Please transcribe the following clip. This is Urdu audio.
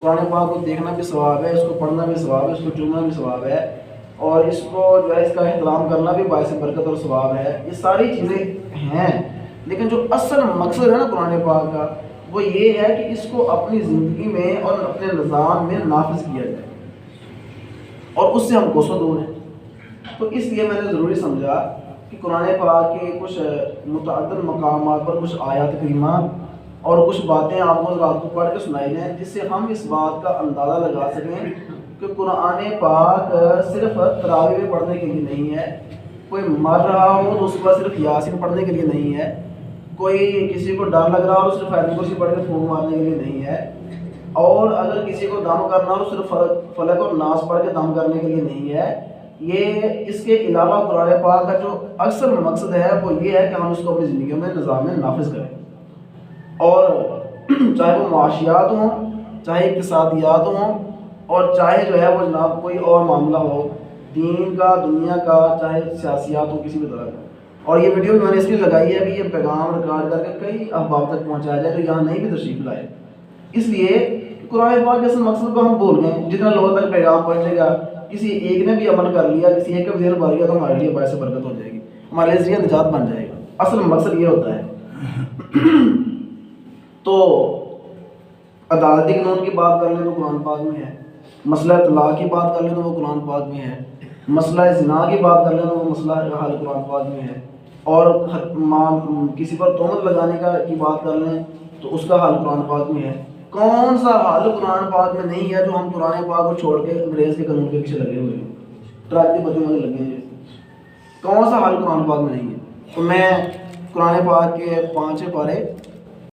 قرآن پاک کو دیکھنا بھی ثواب ہے، اس کو پڑھنا بھی ثواب ہے، اس کو چننا بھی ثواب ہے، اور اس کو جو ہے اس کا احترام کرنا بھی باعث برکت اور ثواب ہے. یہ ساری چیزیں ہیں، لیکن جو اصل مقصد ہے نا قرآن پاک کا وہ یہ ہے کہ اس کو اپنی زندگی میں اور اپنے نظام میں نافذ کیا جائے، اور اس سے ہم کوسوں دور ہیں. تو اس لیے میں نے ضروری سمجھا کہ قرآن پاک کے کچھ متعدد مقامات پر کچھ آیات کریمہ اور کچھ باتیں آپ کو رات کو پڑھ کے سنائی جائیں، جس سے ہم اس بات کا اندازہ لگا سکیں کہ قرآن پاک صرف تراویح میں پڑھنے کے لیے نہیں ہے، کوئی مر رہا ہو تو اس کے بعد صرف یاسین پڑھنے کے لیے نہیں ہے، کوئی کسی کو ڈر لگ رہا ہو تو صرف آیت کرسی پڑھ کے پھونک مارنے کے لیے نہیں ہے، اور اگر کسی کو دم کرنا ہو تو صرف فلق اور ناس پڑھ کے دم کرنے کے لیے نہیں ہے. یہ اس کے علاوہ قرآن پاک کا جو اصل مقصد ہے وہ یہ ہے کہ ہم اس کو اپنی زندگیوں میں نظام میں نافذ کریں، اور چاہے وہ معاشیات ہوں، چاہے اقتصادیات ہوں، اور چاہے جو ہے وہ جناب کوئی اور معاملہ ہو، دین کا، دنیا کا، چاہے سیاسیات ہو کسی بھی طرح کا. اور یہ ویڈیو میں نے اس لیے لگائی ہے کہ یہ پیغام ریکارڈ کر کے کئی احباب تک پہنچایا جائے جو یہاں نہیں بھی تشریف لائے. اس لیے قرآن پاک کے اصل مقصد کو ہم بھول گئے. جتنا لوگوں تک پیغام پہنچے گا، کسی ایک نے بھی عمل کر لیا، کسی ایک کا بھی ذہن بھر گیا تو ہمارے لیے باعث برکت ہو جائے گی، ہمارے لیے ذریعہ نجات بن جائے گا. اصل مقصد یہ ہوتا ہے. تو عدالتی قانون کی بات کر لیں تو قرآن پاک میں ہے، مسئلہ طلاق کی بات کر لیں تو وہ قرآن پاک میں ہے، مسئلہ زنا کی بات کر لیں تو وہ مسئلہ حل قرآن پاک میں ہے، اور کسی پر تہمت لگانے کی بات کر لیں تو اس کا حل قرآن پاک میں ہے. کون سا حل قرآن پاک میں نہیں ہے جو ہم قرآن پاک کو چھوڑ کے انگریز کے قانون کے پیچھے لگے ہوئے ہیں، ٹریکٹی بدلنے میں لگے ہیں؟ کون سا حل قرآن پاک میں نہیں ہے؟ تو میں قرآن پاک کے 5 پارے